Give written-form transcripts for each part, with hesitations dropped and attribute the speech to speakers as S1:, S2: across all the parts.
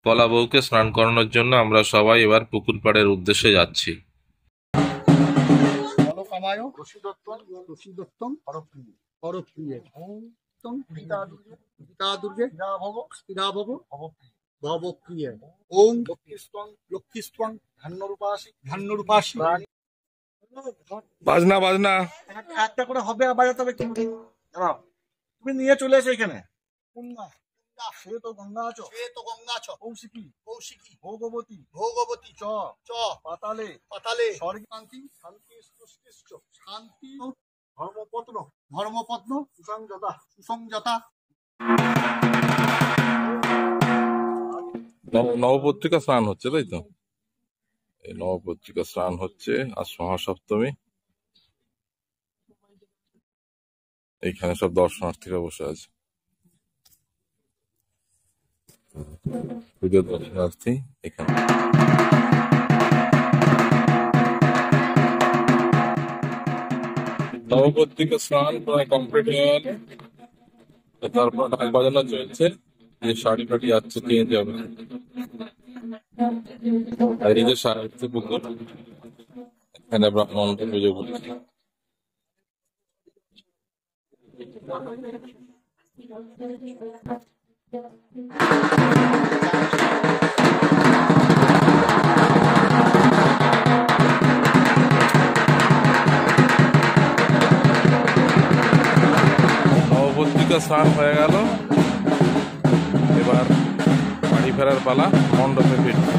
S1: কলা বউকে স্নান করানোর জন্য আমরা সবাই এবার পুকুর পাড়ের উদ্দেশ্যে যাচ্ছি। বাজনা বাজনা
S2: একটা করে হবে বাজাতে হবে, কিন্তু তুমি নিয়ে চলে এসো এখানে। শ্বেত গঙ্গা চ, শ্বেত গঙ্গা চ, কৌশিকী কৌশিকী, ভোগবতী ভোগবতী, চ চ, পাতালে পাতালে, স্বর্গে শান্তি শান্তি, সৃষ্টিশ্চ শান্তি, ধর্মপত্ন ধর্মপত্ন, সুসংযতা সুসংযতা।
S1: নবপত্রিকা স্নান হচ্ছে, তাই তো? এই নবপত্রিকা স্নান হচ্ছে, আজ মহাসপ্তমী। এইখানে সব দর্শনার্থীরা বসে আছে, পুজোর দর্শনার্থী এখানে। নবপত্রিকা স্নান প্রায় কমপ্লিট হয়ে গেল, তারপর ঢাক বাজানো চলছে, যে শাড়ি ফাড়ি যাচ্ছে চেঞ্জ হবে। আর এই যে সারার্থী পুকুর, এখানে ব্রাহ্মণকে পুজো করছে। নবপত্রিকা স্নান হয়ে গেল, এবার বাড়ি ফেরার পালা, মণ্ডপে ফিরবে।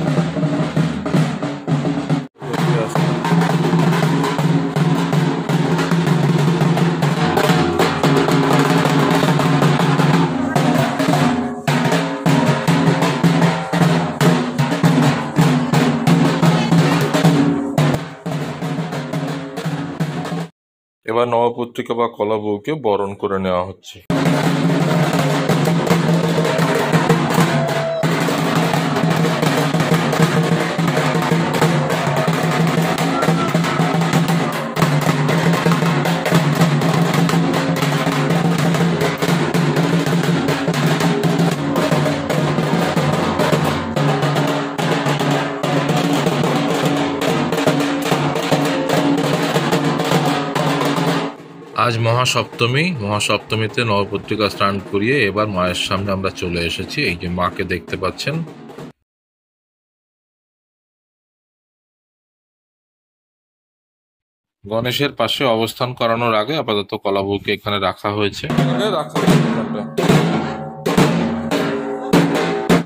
S1: এবার নবপত্রিকা বা কলা বউকে বরণ করে নেওয়া হচ্ছে। আজ মহাসপ্তমী, মহাসপ্তমীতে নবপত্রিকা স্নান করিয়ে এবার মায়ের সামনে আমরা চলে এসেছি। এই যে মাকে দেখতে পাচ্ছেন। গণেশের পাশে অবস্থান করানোর আগে আপাতত কলা বউকে এখানে রাখা হয়েছে।